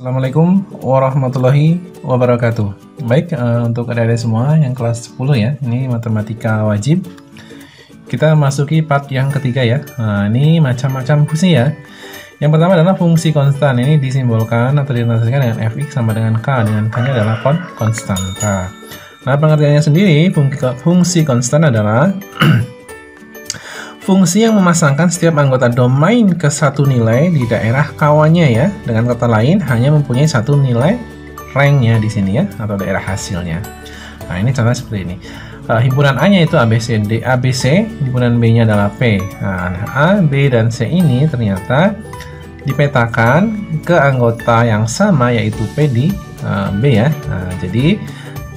Assalamualaikum warahmatullahi wabarakatuh. Baik, untuk adik-adik semua yang kelas 10 ya, ini matematika wajib. Kita masuki part yang ketiga ya. Nah, ini macam-macam fungsi ya. Yang pertama adalah fungsi konstan. Ini disimbolkan atau dinotasikan dengan fx sama dengan k, dengan k-nya adalah konstan k. Nah, pengertiannya sendiri, fungsi konstan adalah fungsi yang memasangkan setiap anggota domain ke satu nilai di daerah kawannya ya. Dengan kata lain, hanya mempunyai satu nilai ranknya di sini ya, atau daerah hasilnya. Nah, ini contohnya seperti ini. Himpunan A-nya itu ABC, himpunan B-nya adalah P. Nah, A, B, dan C ini ternyata dipetakan ke anggota yang sama, yaitu P di B ya. Nah, jadi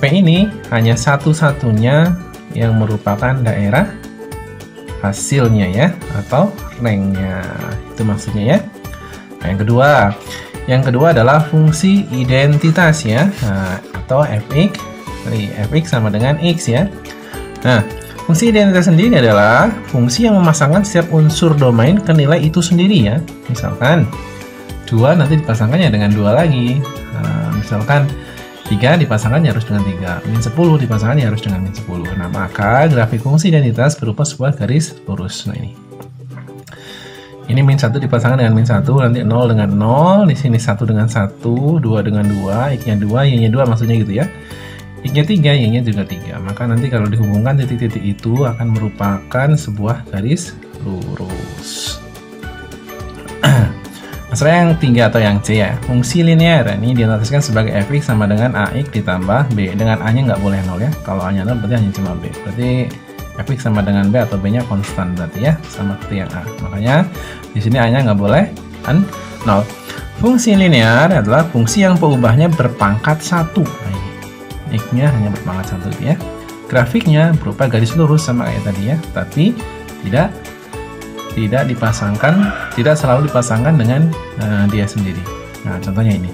P ini hanya satu-satunya yang merupakan daerah hasilnya ya, atau ranknya, itu maksudnya ya. Nah, yang kedua adalah fungsi identitas ya, atau fx sama dengan x ya. Nah, fungsi identitas sendiri adalah fungsi yang memasangkan setiap unsur domain ke nilai itu sendiri ya. Misalkan 2 nanti dipasangkannya dengan 2 lagi. Misalkan 3 dipasangkannya harus dengan 3, min 10 dipasangkannya harus dengan min 10. Nah, maka grafik fungsi identitas berupa sebuah garis lurus. Nah, ini min 1 dipasangkan dengan min 1, nanti 0 dengan 0, di sini 1 dengan 1, 2 dengan 2, x-nya 2, y-nya 2 maksudnya gitu ya. X-nya 3, y-nya juga 3. Maka nanti kalau dihubungkan titik-titik itu akan merupakan sebuah garis lurus. Masalah yang 3 atau yang C ya, fungsi linear ini dinotasikan sebagai fx sama dengan ax ditambah b. Dengan a-nya nggak boleh 0 ya, kalau a-nya 0 berarti hanya cuma b. Berarti fx sama dengan b atau b-nya konstan berarti ya, sama seperti yang a. Makanya di sini a-nya nggak boleh 0. Fungsi linear adalah fungsi yang peubahnya berpangkat 1. Nah, x-nya hanya berpangkat 1 ya. Grafiknya berupa garis lurus sama kayak tadi ya, tapi tidak selalu dipasangkan dengan dia sendiri. Nah, contohnya ini.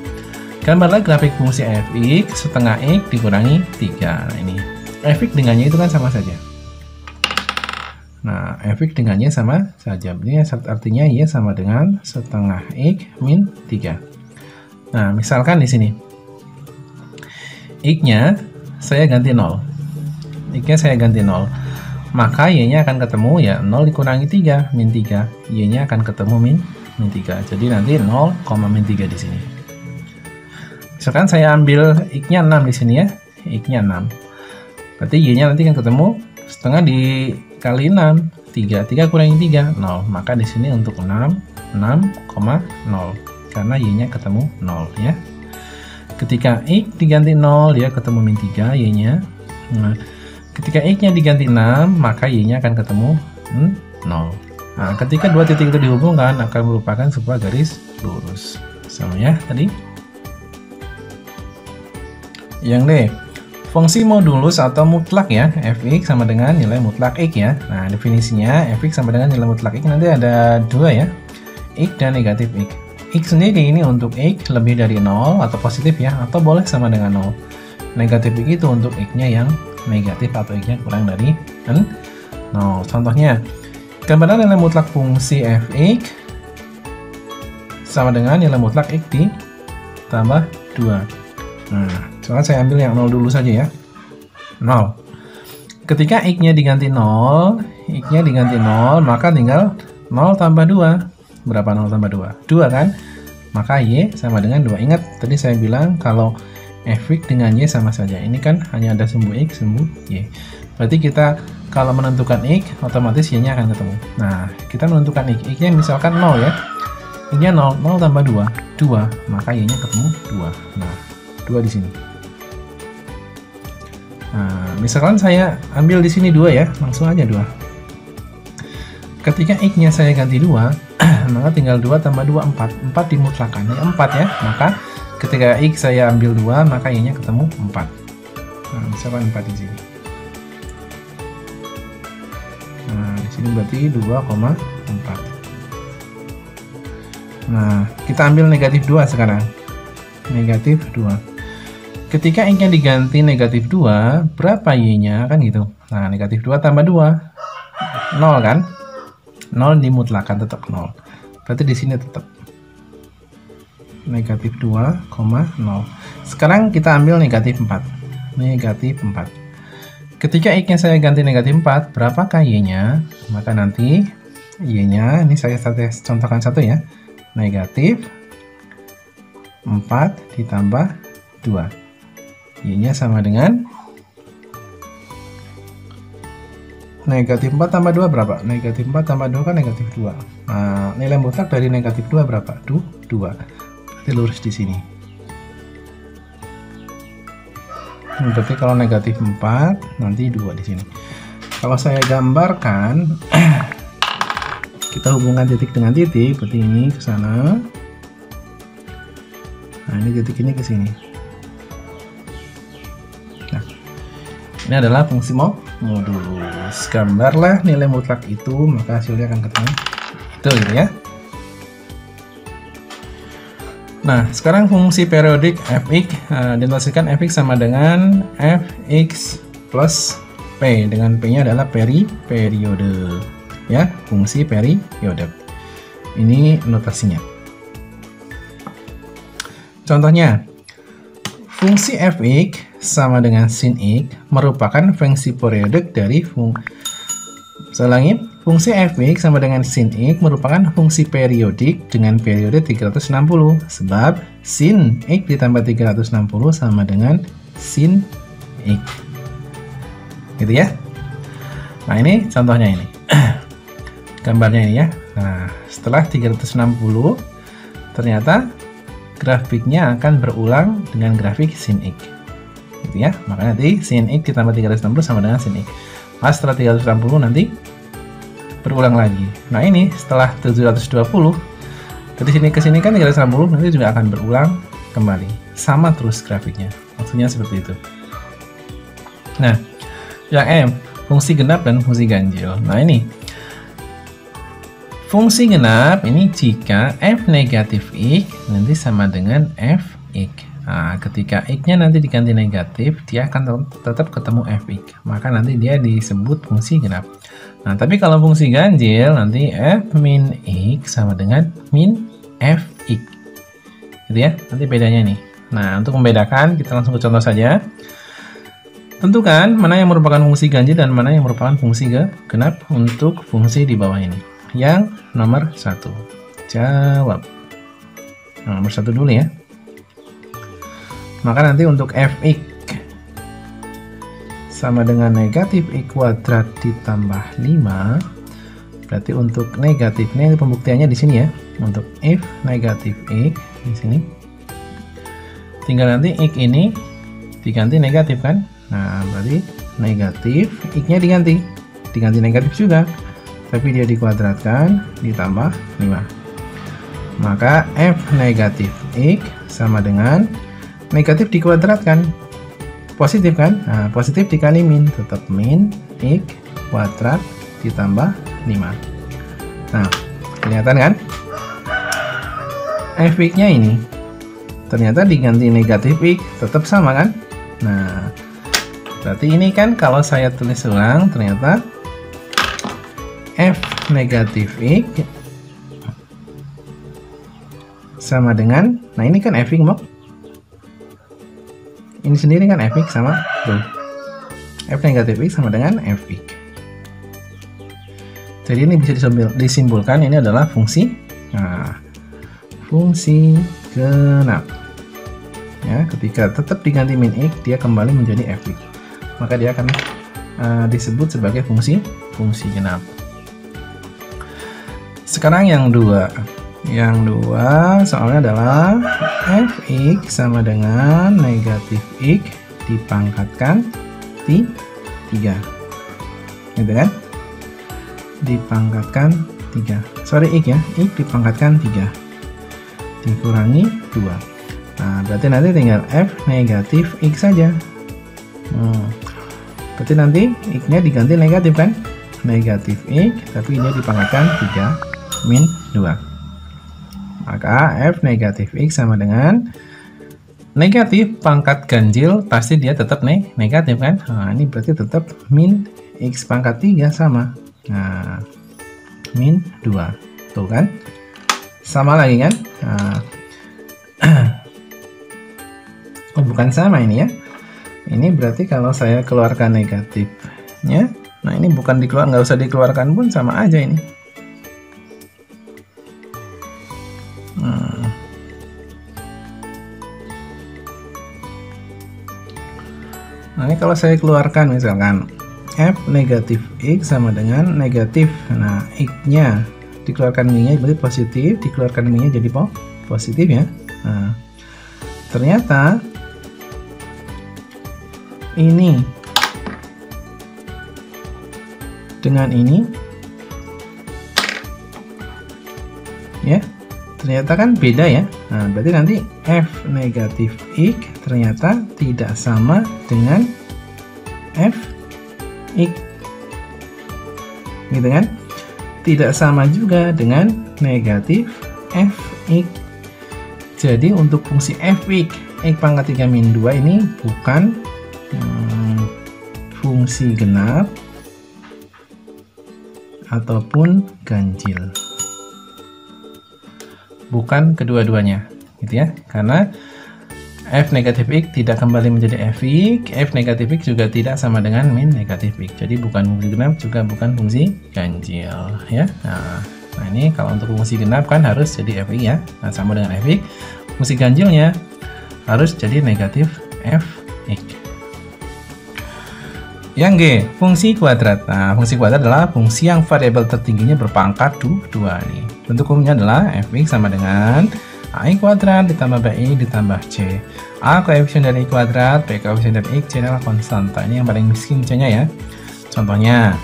Gambarlah grafik fungsi fx setengah x dikurangi 3. Nah, ini fx dengannya itu kan sama saja. Nah, fx dengannya sama saja. Ini artinya y sama dengan setengah x min 3. Nah, misalkan di sini x-nya saya ganti 0. X-nya saya ganti 0. Maka y-nya akan ketemu ya 0 dikurangi 3, min 3. Y-nya akan ketemu min 3. Jadi nanti 0, min 3 di sini. Misalkan saya ambil x-nya 6 di sini ya. X-nya 6. Berarti y-nya nanti akan ketemu setengah dikali 6, 3 kurangi 3, 0. Maka di sini untuk 6, 0. Karena y-nya ketemu 0 ya. Ketika x diganti 0, dia ketemu min 3 y-nya. Nah, ketika x-nya diganti 6, maka y-nya akan ketemu 0. Nah, ketika dua titik itu dihubungkan akan merupakan sebuah garis lurus. Sama ya tadi. Yang D, fungsi modulus atau mutlak ya, fx sama dengan nilai mutlak x ya. Nah, definisinya fx sama dengan nilai mutlak x nanti ada 2 ya, x dan negatif x. X sendiri ini untuk x lebih dari 0 atau positif ya, atau boleh sama dengan 0. Negatif x itu untuk x-nya yang negatif atau x-nya kurang dari 0. Contohnya, gambaran nilai mutlak fungsi fx sama dengan nilai mutlak x ditambah 2. Nah, soalnya saya ambil yang 0 dulu saja ya. 0. Ketika x-nya diganti 0, maka tinggal 0 tambah 2. Berapa 0 tambah 2? 2 kan? Maka y sama dengan 2. Ingat, tadi saya bilang kalau fx dengan y sama saja. Ini kan hanya ada sumbu x, sumbu y. Berarti kita kalau menentukan x, otomatis y-nya akan ketemu. Nah, kita menentukan x-nya misalkan 0 ya. X-nya 0 tambah 2, 2. Maka y-nya ketemu 2. Nah, 2 di sini. Nah, misalkan saya ambil di sini 2 ya, langsung aja 2. Ketika x-nya saya ganti 2, maka tinggal 2 tambah 2, 4. 4 dimutlakan, ini 4 ya. Maka ketika x saya ambil 2, maka y-nya ketemu 4. Nah, misalkan 4 di sini. Nah, di sini berarti 2,4. Nah, kita ambil negatif 2 sekarang. Negatif 2. Ketika x-nya diganti negatif 2, berapa y-nya? Kan gitu. Nah, negatif 2 tambah 2. 0 kan? 0 dimutlakan tetap 0. Berarti di sini tetap negatif 2,0. Sekarang kita ambil negatif 4. Negatif 4. Ketika X-nya saya ganti negatif 4, berapakah Y-nya? Maka nanti Y-nya, ini saya contohkan satu ya. Negatif 4 ditambah 2. Y-nya sama dengan negatif 4 tambah 2 berapa? Negatif 4 tambah 2 kan negatif 2. Nah, nilai mutlak dari negatif 2 berapa? 2. Berarti lurus di sini. Berarti kalau negatif 4, nanti 2 di sini. Kalau saya gambarkan, kita hubungkan titik dengan titik, berarti ini ke sana. Nah, ini titik ini ke sini. Nah, ini adalah fungsi modulus. Gambarlah nilai mutlak itu, maka hasilnya akan ketemu. Itu gitu ya. Nah, sekarang fungsi periodik fx dinotasikan fx sama dengan fx plus p, dengan p-nya adalah periode. Ya, fungsi periode. Ini notasinya. Contohnya, fungsi fx sama dengan sin x merupakan fungsi periodik dari fungsi fx sama dengan sin x merupakan fungsi periodik dengan periode 360, sebab sin x ditambah 360 sama dengan sin x. Gitu ya. Nah, ini contohnya ini. Gambarnya ini ya. Nah, setelah 360 ternyata grafiknya akan berulang dengan grafik sin x. Gitu ya. Maka nanti sin x ditambah 360 sama dengan sin x. Nah, setelah 360 nanti berulang lagi. Nah, ini setelah 720 dari sini ke sini kan 360, nanti juga akan berulang kembali. Sama terus grafiknya. Maksudnya seperti itu. Nah, yang M, fungsi genap dan fungsi ganjil. Nah, ini fungsi genap ini jika f negatif x nanti sama dengan fx. Nah, ketika x-nya nanti diganti negatif, dia akan tetap ketemu fx. Maka nanti dia disebut fungsi genap. Nah, tapi kalau fungsi ganjil, nanti f min x sama dengan min fx. Gitu ya, nanti bedanya nih. Nah, untuk membedakan, kita langsung ke contoh saja. Tentukan mana yang merupakan fungsi ganjil dan mana yang merupakan fungsi genap untuk fungsi di bawah ini. Yang nomor 1. Jawab. Nah, nomor 1 dulu ya. Maka nanti untuk fx sama dengan negatif x kuadrat ditambah 5. Berarti untuk negatifnya, pembuktiannya di sini ya. Untuk f negatif x di sini. Tinggal nanti x ini diganti negatif kan. Nah, berarti negatif x-nya diganti negatif juga. Tapi dia dikuadratkan ditambah 5. Maka f negatif x sama dengan negatif dikuadratkan, positif kan? Nah, positif dikali min, tetap min x kuadrat ditambah 5. Nah, kelihatan kan? Fx-nya ini ternyata diganti negatif x, tetap sama kan? Nah, berarti ini kan kalau saya tulis ulang, ternyata f negatif x sama dengan, nah ini kan fx mau. Ini sendiri kan fx sama tuh. F negatif x sama dengan fx. Jadi ini bisa disimpulkan ini adalah fungsi, nah, fungsi genap. Ya, ketika tetap diganti min x, dia kembali menjadi fx. Maka dia akan disebut sebagai fungsi genap. Sekarang yang dua. Yang dua soalnya adalah fx sama dengan negatif x dipangkatkan 3. Gitu kan? Dipangkatkan 3. Sorry, x ya. X dipangkatkan 3. Dikurangi 2. Nah, berarti nanti tinggal f negatif x saja. Berarti nanti x-nya diganti negatif kan? Negatif x, tapi dia dipangkatkan 3 min 2. Maka f negatif x sama dengan negatif pangkat ganjil, pasti dia tetap negatif kan? Nah, ini berarti tetap min x pangkat 3 sama. Nah, min 2. Tuh kan? Sama lagi kan? Nah, Oh, bukan sama ini ya. Ini berarti kalau saya keluarkan negatifnya, nah ini bukan dikeluarkan, nggak usah dikeluarkan pun sama aja ini. Nah ini kalau saya keluarkan misalkan F negatif X sama dengan negatif, nah X-nya dikeluarkan Y-nya berarti positif, dikeluarkan Y-nya jadi positif ya. Nah, ternyata ini dengan ini ya, ternyata kan beda ya. Nah, berarti nanti F negatif X ternyata tidak sama dengan F X, gitu kan? Tidak sama juga dengan negatif F X. Jadi untuk fungsi Fx X pangkat 3 min 2 ini bukan fungsi genap ataupun ganjil, bukan kedua-duanya gitu ya, karena F negatif X tidak kembali menjadi Fx, F negatif X juga tidak sama dengan min negatif X, jadi bukan fungsi genap juga bukan fungsi ganjil ya. Nah ini kalau untuk fungsi genap kan harus jadi Fx ya, nah sama dengan Fx. Fungsi ganjilnya harus jadi negatif Fx. Yang G, fungsi kuadrat. Nah, fungsi kuadrat adalah fungsi yang variabel tertingginya berpangkat 2 nih. Bentuk umumnya adalah Fx sama dengan AI kuadrat ditambah BI ditambah C. A koefisien dari I kuadrat, B koefisien dari X, C adalah konstanta. Ini yang paling miskin C-nya ya. Contohnya,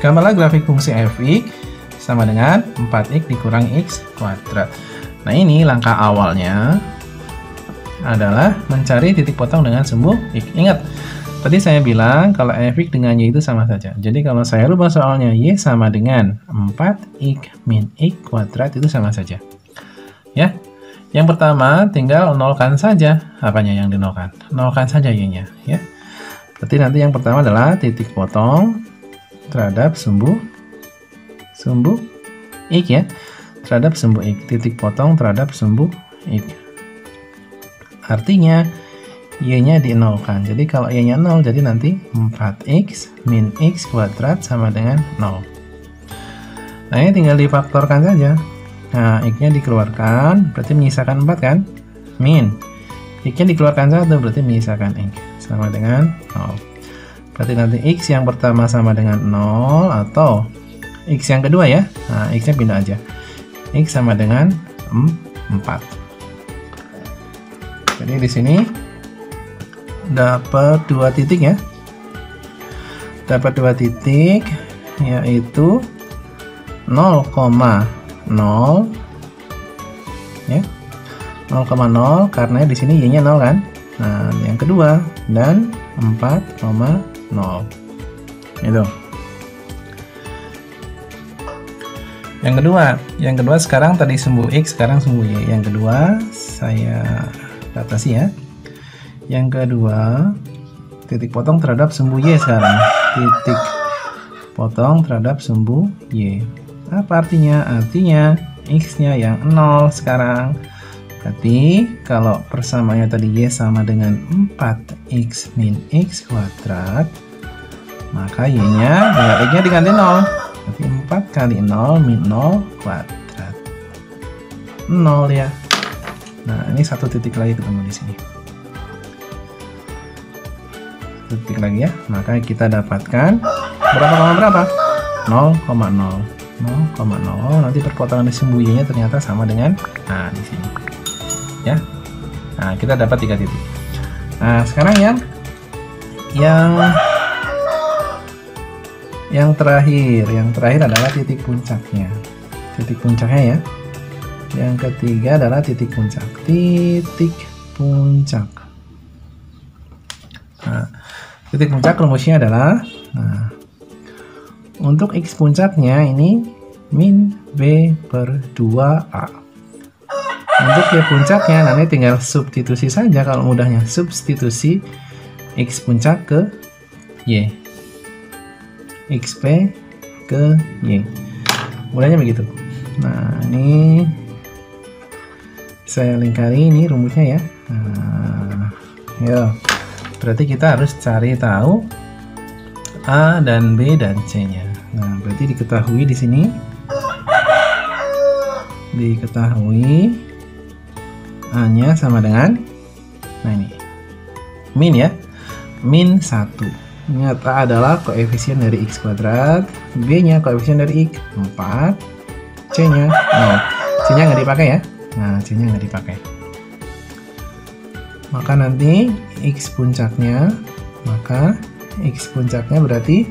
gambarlah grafik fungsi Fx sama dengan 4x dikurangi x kuadrat. Nah ini langkah awalnya adalah mencari titik potong dengan sumbu X. Ingat, tadi saya bilang kalau Fx dengan Y itu sama saja. Jadi kalau saya rubah soalnya Y sama dengan 4x min X kuadrat itu sama saja. Ya, yang pertama tinggal nolkan saja. Apanya yang dinolkan? Nolkan saja Y-nya. Ya. Berarti nanti yang pertama adalah titik potong terhadap sumbu X ya. Terhadap sumbu X. Titik potong terhadap sumbu X. Artinya Y-nya dinolkan. Jadi kalau Y-nya 0, jadi nanti 4x min x kuadrat sama dengan 0. Nah ini tinggal difaktorkan saja. Nah x-nya dikeluarkan, berarti menyisakan 4 kan? Min x-nya dikeluarkan 1, berarti menyisakan x sama dengan 0. Berarti nanti x yang pertama sama dengan 0 atau x yang kedua ya. Nah x-nya pindah aja. X sama dengan 4. Jadi di sini dapat 2 titik ya. Dapat 2 titik yaitu 0,0 ya. 0,0 karena di sini Y-nya 0 kan. Nah, yang kedua dan 4,0. Itu. Yang kedua sekarang tadi sumbu X, sekarang sumbu Y. Yang kedua saya batasi ya. Yang kedua titik potong terhadap sumbu Y sekarang. Titik potong terhadap sumbu Y. Apa artinya? Artinya X-nya yang 0 sekarang. Berarti kalau persamaannya tadi Y sama dengan 4x min x kuadrat, maka Y-nya dengan X-nya diganti 0. Berarti 4 kali 0 min 0 kuadrat. 0 ya. Nah, ini 1 titik lagi ketemu di sini. Titik lagi ya. Maka kita dapatkan berapa? 0,0. 0,0. Nanti perpotongan sumbu Y-nya ternyata sama dengan di sini. Ya. Nah, kita dapat 3 titik. Nah, sekarang yang terakhir adalah titik puncaknya. Titik puncaknya ya. Yang ketiga adalah titik puncak. Titik puncak. Nah, titik puncak rumusnya adalah untuk X puncaknya ini min B per 2A. Untuk Y puncaknya nanti tinggal substitusi saja kalau mudahnya. Substitusi X puncak ke Y. XP ke Y. Mudahnya begitu. Nah, ini Saya lingkari ini rumusnya ya. Nah, ya. Berarti kita harus cari tahu A dan B dan C-nya. Nah, berarti diketahui di sini. Diketahui A-nya sama dengan, nah ini, min ya. Min 1. Nyata adalah koefisien dari X kuadrat, B-nya koefisien dari X 4, C-nya 0. C-nya nggak dipakai ya. Nah, C-nya nggak dipakai. Maka nanti X puncaknya, berarti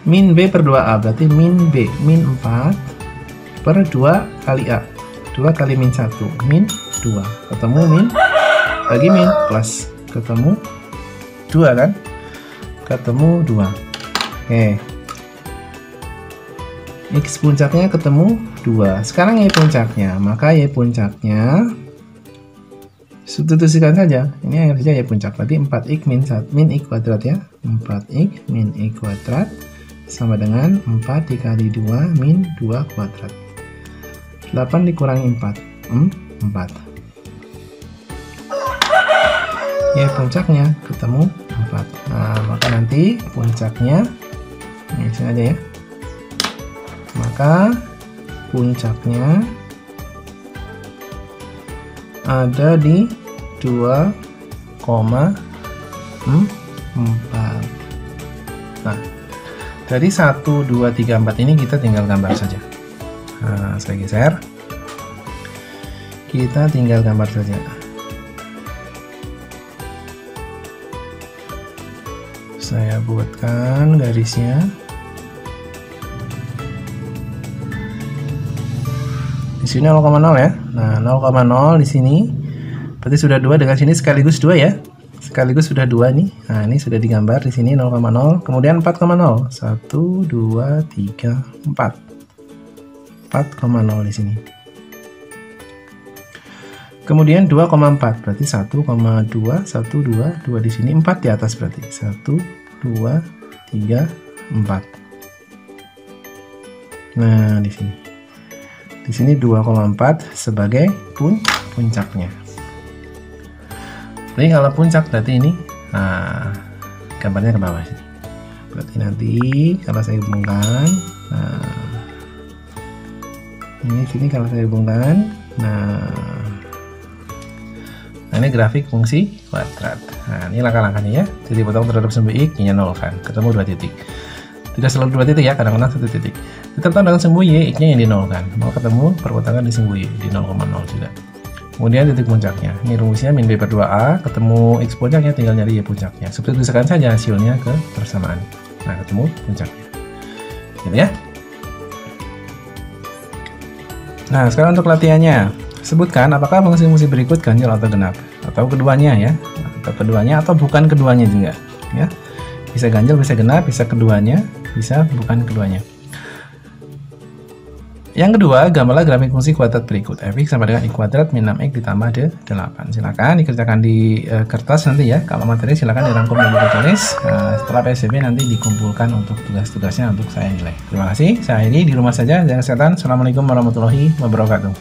min B per 2A, berarti min B, min 4 per 2 kali A. 2 kali min 1, min 2. Ketemu min, bagi min, plus. Ketemu 2 kan? Ketemu 2. Oke. X puncaknya ketemu 2. Sekarang Y puncaknya, maka Y puncaknya substitusikan saja. Ini yang saja Y puncak, berarti 4x min I kuadrat ya. 4x min I kuadrat sama dengan 4 dikali 2 min 2 kuadrat. 8 dikurangi 4, 4. Y puncaknya ketemu 4. Nah, maka nanti puncaknya, ini sini aja ya. Maka puncaknya ada di 2,4. Nah, dari 1, 2, 3, 4 ini kita tinggal gambar saja. Nah, saya geser. Kita tinggal gambar saja. Saya buatkan garisnya. Di sini 0,0 ya. Nah, 0,0 di sini. Berarti sudah 2 dengan sini sekaligus 2 ya. Sekaligus sudah 2 nih. Nah, ini sudah digambar di sini 0,0. Kemudian 4,0. 1 2 3 4. 4,0 di sini. Kemudian 2,4 berarti 1,2 1 2 2 di sini, 4 di atas berarti 1 2 3 4. Nah, di sini. Di sini 2,4 sebagai puncaknya. Jadi kalau puncak berarti ini, nah, gambarnya ke bawah sini. Berarti nanti kalau saya hubungkan, nah, ini sini kalau saya hubungkan, nah ini grafik fungsi kuadrat. Nah, ini langkah-langkahnya ya. Jadi potong terhadap sumbu X, Y-nya 0 kan, ketemu 2 titik. Tidak selalu 2 titik ya, kadang-kadang 1 titik. Ditentang dengan sumbu Y, X-nya yang di 0 kan, mau ketemu perpotongan di sumbu Y di 0,0 juga. Kemudian titik puncaknya, ini rumusnya min B per 2A, ketemu X puncaknya, tinggal nyari Y puncaknya. Substitusikan saja hasilnya ke persamaan. Nah, ketemu puncaknya. Gitu ya. Nah, sekarang untuk latihannya. Sebutkan apakah fungsi-fungsi berikut ganjil atau genap, atau keduanya ya, atau keduanya atau bukan keduanya juga ya. Bisa ganjil, bisa genap, bisa keduanya, bisa bukan keduanya. Yang kedua, gambarlah grafik fungsi kuadrat berikut. Fx sama dengan I kuadrat min 6x ditambah 8. Silakan dikerjakan di kertas nanti ya. Kalau materi silakan dirangkum di buku tulis. Setelah PSBB nanti dikumpulkan untuk tugas-tugasnya untuk saya nilai. Terima kasih. Saya ini di rumah saja. Jaga kesehatan. Assalamualaikum warahmatullahi wabarakatuh.